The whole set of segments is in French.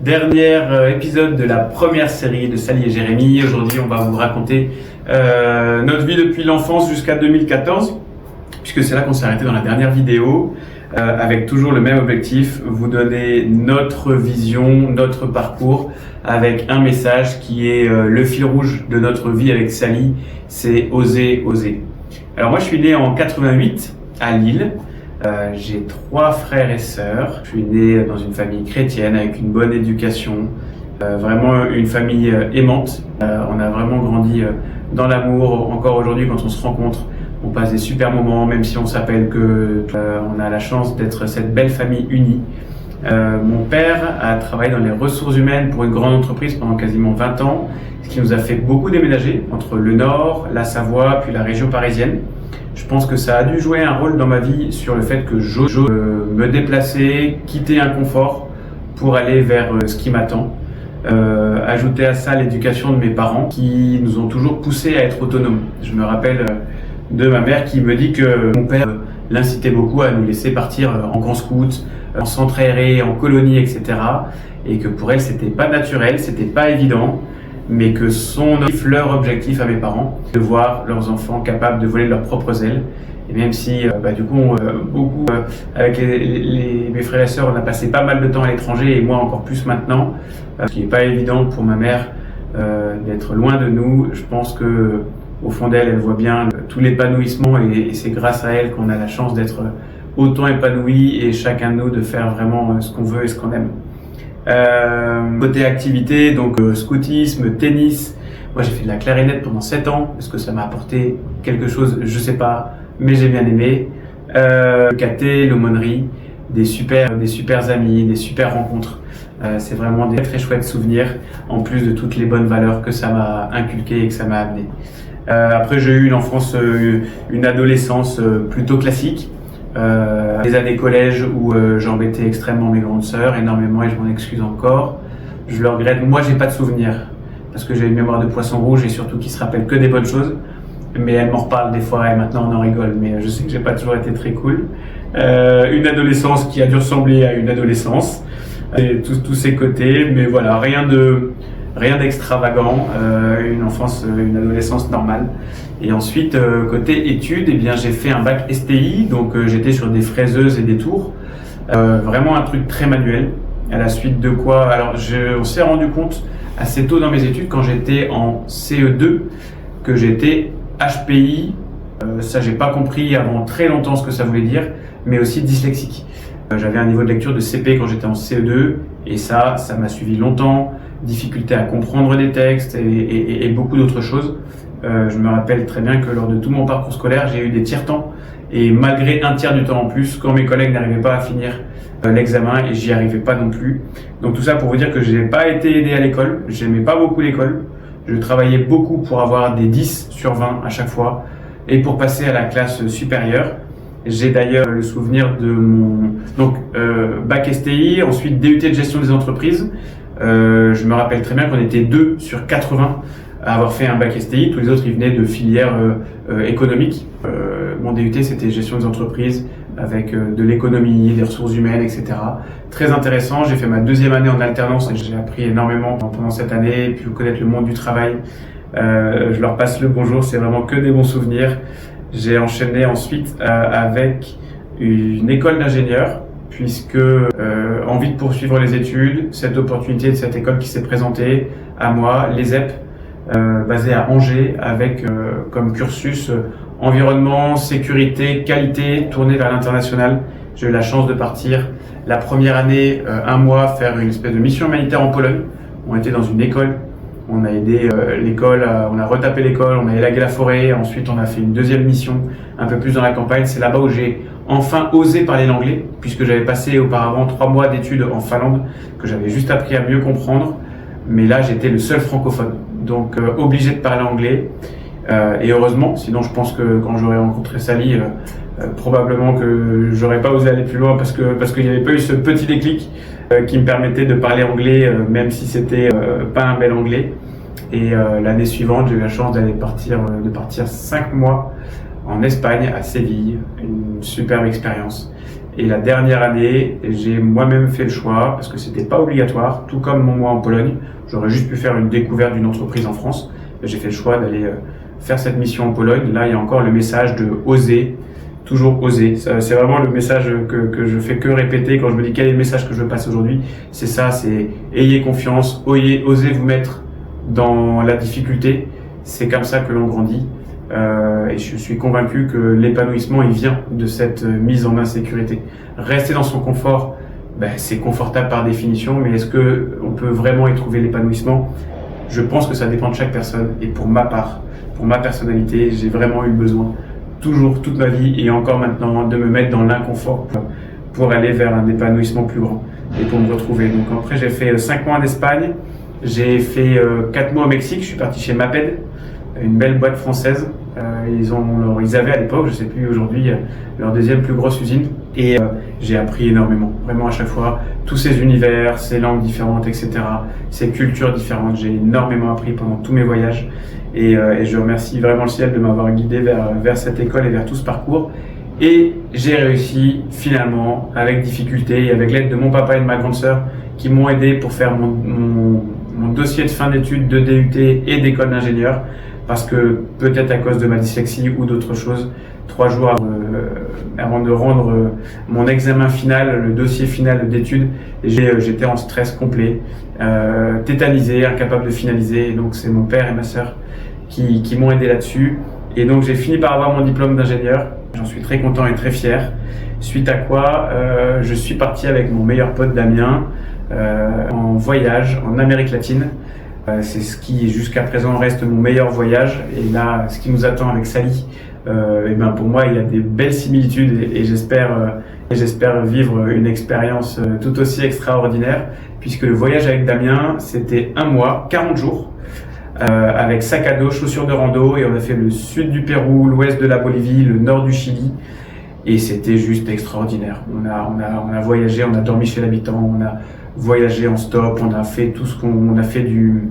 Dernier épisode de la première série de Sally et Jérémy. Aujourd'hui, on va vous raconter notre vie depuis l'enfance jusqu'à 2014, puisque c'est là qu'on s'est arrêté dans la dernière vidéo, avec toujours le même objectif, vous donner notre vision, notre parcours, avec un message qui est le fil rouge de notre vie avec Sally, c'est oser, oser. Alors moi, je suis né en 88 à Lille. J'ai 3 frères et sœurs. Je suis né dans une famille chrétienne avec une bonne éducation, vraiment une famille aimante. On a vraiment grandi dans l'amour. Encore aujourd'hui, quand on se rencontre, on passe des super moments, même si on s'appelle que on a la chance d'être cette belle famille unie. Mon père a travaillé dans les ressources humaines pour une grande entreprise pendant quasiment 20 ans, ce qui nous a fait beaucoup déménager entre le Nord, la Savoie, puis la région parisienne. Je pense que ça a dû jouer un rôle dans ma vie sur le fait que j'ose me déplacer, quitter un confort pour aller vers ce qui m'attend. Ajouter à ça l'éducation de mes parents qui nous ont toujours poussés à être autonomes. Je me rappelle de ma mère qui me dit que mon père l'incitait beaucoup à nous laisser partir en grand scout, en centre aéré, en colonie, etc. Et que pour elle, c'était pas naturel, c'était pas évident, mais que leur objectif à mes parents, de voir leurs enfants capables de voler de leurs propres ailes. Et même si, avec mes frères et sœurs, on a passé pas mal de temps à l'étranger, et moi encore plus maintenant, ce qui n'est pas évident pour ma mère d'être loin de nous. Je pense que au fond d'elle, elle voit bien tout l'épanouissement, et c'est grâce à elle qu'on a la chance d'être autant épanoui, et chacun de nous de faire vraiment ce qu'on veut et ce qu'on aime. Côté activité, donc scoutisme, tennis. Moi, j'ai fait de la clarinette pendant 7 ans parce que ça m'a apporté quelque chose, je sais pas, mais j'ai bien aimé. Le caté, l'aumônerie, des super amis, des super rencontres. C'est vraiment des très chouettes souvenirs, en plus de toutes les bonnes valeurs que ça m'a inculqué et que ça m'a amené. Après, j'ai eu une enfance, une adolescence plutôt classique. Les années collège où j'embêtais extrêmement mes grandes sœurs, énormément, et je m'en excuse encore. Je le regrette. Moi, j'ai pas de souvenirs parce que j'ai une mémoire de poisson rouge et surtout qui se rappelle que des bonnes choses. Mais elle m'en reparle des fois et maintenant on en rigole. Mais je sais que j'ai pas toujours été très cool. Une adolescence qui a dû ressembler à une adolescence, et tous ses côtés. Mais voilà, rien d'extravagant. Une enfance, une adolescence normale. Et ensuite, côté études, eh bien, j'ai fait un bac STI, donc j'étais sur des fraiseuses et des tours. Vraiment un truc très manuel. À la suite de quoi, alors on s'est rendu compte assez tôt dans mes études, quand j'étais en CE2, que j'étais HPI. Ça, j'ai pas compris avant très longtemps ce que ça voulait dire, mais aussi dyslexique. J'avais un niveau de lecture de CP quand j'étais en CE2, et ça m'a suivi longtemps. Difficulté à comprendre des textes et beaucoup d'autres choses. Je me rappelle très bien que lors de tout mon parcours scolaire, j'ai eu des tiers-temps, et malgré un tiers du temps en plus, quand mes collègues n'arrivaient pas à finir l'examen, et j'y arrivais pas non plus. Donc tout ça pour vous dire que je n'ai pas été aidé à l'école, j'aimais pas beaucoup l'école, je travaillais beaucoup pour avoir des 10 sur 20 à chaque fois, et pour passer à la classe supérieure. J'ai d'ailleurs le souvenir de mon bac STI, ensuite DUT de gestion des entreprises. Je me rappelle très bien qu'on était 2 sur 80 à avoir fait un bac STI. Tous les autres, ils venaient de filières économiques. Mon DUT, c'était gestion des entreprises avec de l'économie, des ressources humaines, etc. Très intéressant. J'ai fait ma 2e année en alternance et j'ai appris énormément pendant cette année, et puis connaître le monde du travail. Je leur passe le bonjour, c'est vraiment que des bons souvenirs. J'ai enchaîné ensuite avec une école d'ingénieur, puisque envie de poursuivre les études, cette opportunité de cette école qui s'est présentée à moi, l'ESEP, basée à Angers, avec comme cursus environnement, sécurité, qualité, tourné vers l'international. J'ai eu la chance de partir la première année, un mois, faire une espèce de mission humanitaire en Pologne. On était dans une école, on a aidé l'école, on a retapé l'école, on a élagué la forêt, ensuite on a fait une 2e mission un peu plus dans la campagne. C'est là-bas où j'ai enfin osé parler l'anglais, puisque j'avais passé auparavant 3 mois d'études en Finlande, que j'avais juste appris à mieux comprendre, mais là j'étais le seul francophone, donc obligé de parler anglais, et heureusement, sinon je pense que quand j'aurais rencontré Sally, probablement que j'aurais pas osé aller plus loin, parce qu'il n'y avait pas eu ce petit déclic qui me permettait de parler anglais, même si c'était pas un bel anglais. Et l'année suivante, j'ai eu la chance de partir 5 mois en Espagne, à Séville, une superbe expérience. Et la dernière année, j'ai moi-même fait le choix, parce que c'était pas obligatoire, tout comme mon mois en Pologne. J'aurais juste pu faire une découverte d'une entreprise en France. J'ai fait le choix d'aller faire cette mission en Pologne. Là, il y a encore le message de oser, toujours oser. C'est vraiment le message que je fais que répéter quand je me dis quel est le message que je passe aujourd'hui. C'est ça, c'est ayez confiance, osez vous mettre dans la difficulté. C'est comme ça que l'on grandit. Et je suis convaincu que l'épanouissement, il vient de cette mise en insécurité. Rester dans son confort, c'est confortable par définition, mais est-ce que on peut vraiment y trouver l'épanouissement? Je pense que ça dépend de chaque personne. Et pour ma part, pour ma personnalité, j'ai vraiment eu besoin, toujours, toute ma vie, et encore maintenant, de me mettre dans l'inconfort pour aller vers un épanouissement plus grand et pour me retrouver. Donc après, j'ai fait 5 mois en Espagne, j'ai fait 4 mois au Mexique, je suis parti chez Maped, une belle boîte française. Ils avaient à l'époque, je sais plus aujourd'hui, leur deuxième plus grosse usine. Et j'ai appris énormément, vraiment à chaque fois, tous ces univers, ces langues différentes, etc., ces cultures différentes. J'ai énormément appris pendant tous mes voyages. Et je remercie vraiment le ciel de m'avoir guidé vers cette école et vers tout ce parcours. Et j'ai réussi finalement, avec difficulté, et avec l'aide de mon papa et de ma grande sœur, qui m'ont aidé pour faire mon dossier de fin d'études de DUT et d'école d'ingénieur. Parce que peut-être à cause de ma dyslexie ou d'autres choses, 3 jours avant de rendre mon examen final, le dossier final d'études, j'étais en stress complet, tétanisé, incapable de finaliser. Et donc c'est mon père et ma sœur qui m'ont aidé là-dessus. Et donc j'ai fini par avoir mon diplôme d'ingénieur. J'en suis très content et très fier. Suite à quoi, je suis parti avec mon meilleur pote Damien en voyage en Amérique latine. C'est ce qui jusqu'à présent reste mon meilleur voyage, et là ce qui nous attend avec Sally, pour moi il y a des belles similitudes, et j'espère vivre une expérience tout aussi extraordinaire, puisque le voyage avec Damien c'était 1 mois, 40 jours, avec sac à dos, chaussures de rando, et on a fait le sud du Pérou, l'ouest de la Bolivie, le nord du Chili, et c'était juste extraordinaire. On a voyagé, on a dormi chez l'habitant, on a voyagé en stop, on a fait tout ce qu'on a fait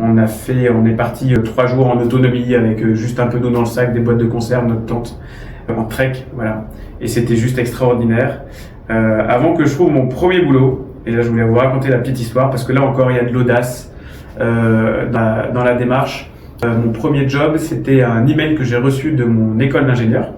on est parti 3 jours en autonomie avec juste un peu d'eau dans le sac, des boîtes de conserve, notre tente, en trek, voilà. Et c'était juste extraordinaire. Avant que je trouve mon premier boulot, et là je voulais vous raconter la petite histoire, parce que là encore il y a de l'audace dans la démarche. Mon premier job, c'était un email que j'ai reçu de mon école d'ingénieur.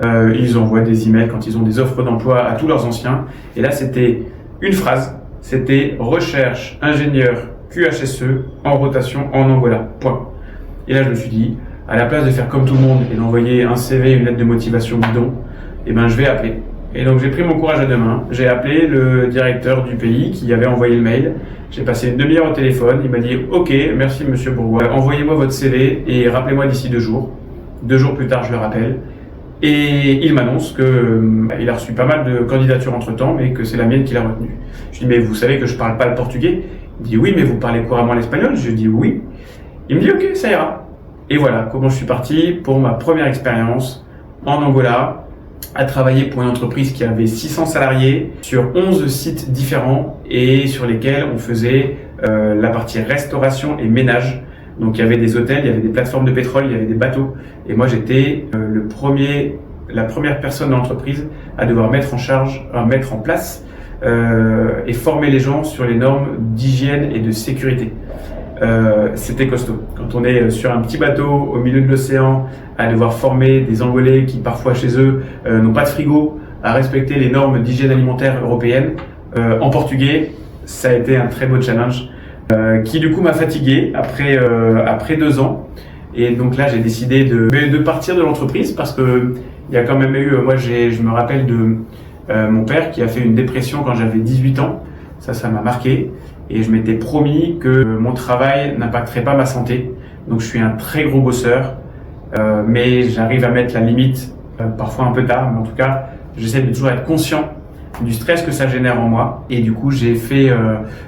Ils envoient des emails quand ils ont des offres d'emploi à tous leurs anciens. Et là, c'était une phrase. C'était recherche ingénieur QHSE en rotation en Angola. Point. Et là, je me suis dit, à la place de faire comme tout le monde et d'envoyer un CV, une lettre de motivation bidon, je vais appeler. Et donc, j'ai pris mon courage à 2 mains. J'ai appelé le directeur du pays qui avait envoyé le mail. J'ai passé une demi-heure au téléphone. Il m'a dit, OK, merci monsieur Bourgois. Envoyez-moi votre CV et rappelez-moi d'ici 2 jours. 2 jours plus tard, je le rappelle. Et il m'annonce qu'il a reçu pas mal de candidatures entre-temps, mais que c'est la mienne qu'il a retenue. Je dis, mais vous savez que je parle pas le portugais? Il dit, oui, mais vous parlez couramment l'espagnol? Je dis, oui. Il me dit, OK, ça ira. Et voilà comment je suis parti pour ma première expérience en Angola, à travailler pour une entreprise qui avait 600 salariés sur 11 sites différents et sur lesquels on faisait la partie restauration et ménage. Donc il y avait des hôtels, il y avait des plateformes de pétrole, il y avait des bateaux. Et moi j'étais la première personne dans l'entreprise à devoir mettre en place et former les gens sur les normes d'hygiène et de sécurité. C'était costaud. Quand on est sur un petit bateau au milieu de l'océan, à devoir former des Angolais qui parfois chez eux n'ont pas de frigo, à respecter les normes d'hygiène alimentaire européennes, en portugais, ça a été un très beau challenge. Qui du coup m'a fatigué après 2 ans, et donc là j'ai décidé de partir de l'entreprise, parce que il y a quand même eu, je me rappelle de mon père qui a fait une dépression quand j'avais 18 ans, ça m'a marqué, et je m'étais promis que mon travail n'impacterait pas ma santé. Donc je suis un très gros bosseur, mais j'arrive à mettre la limite, parfois un peu tard, mais en tout cas j'essaie de toujours être conscient du stress que ça génère en moi. Et du coup, j'ai fait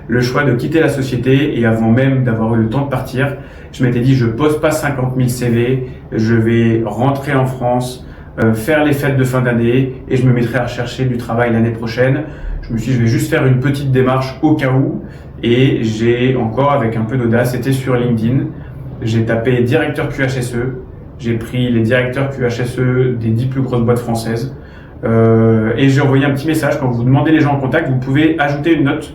le choix de quitter la société, et avant même d'avoir eu le temps de partir, je m'étais dit, je pose pas 50 000 CV, je vais rentrer en France, faire les fêtes de fin d'année, et je me mettrai à rechercher du travail l'année prochaine. Je me suis dit, je vais juste faire une petite démarche au cas où, et j'ai encore, avec un peu d'audace, été sur LinkedIn, j'ai tapé directeur QHSE, j'ai pris les directeurs QHSE des 10 plus grosses boîtes françaises. Et j'ai envoyé un petit message. Quand vous demandez les gens en contact, vous pouvez ajouter une note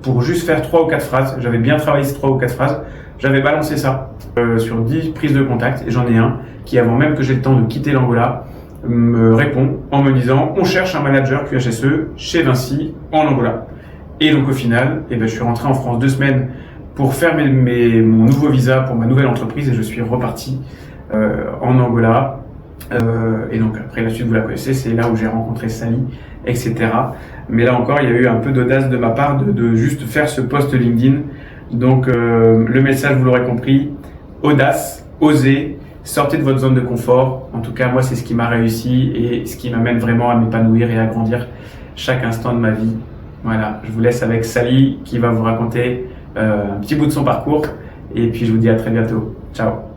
pour juste faire 3 ou 4 phrases. J'avais bien travaillé ces 3 ou 4 phrases. J'avais balancé ça sur 10 prises de contact et j'en ai un qui, avant même que j'ai le temps de quitter l'Angola, me répond en me disant « On cherche un manager QHSE chez Vinci en Angola ». Et donc au final, je suis rentré en France 2 semaines pour faire mon nouveau visa pour ma nouvelle entreprise et je suis reparti en Angola. Et donc après la suite vous la connaissez, c'est là où j'ai rencontré Sally, etc. Mais là encore il y a eu un peu d'audace de ma part de juste faire ce post LinkedIn. Donc le message vous l'aurez compris, audace, osez, sortez de votre zone de confort. En tout cas moi c'est ce qui m'a réussi et ce qui m'amène vraiment à m'épanouir et à grandir chaque instant de ma vie. Voilà, je vous laisse avec Sally qui va vous raconter un petit bout de son parcours et puis je vous dis à très bientôt. Ciao.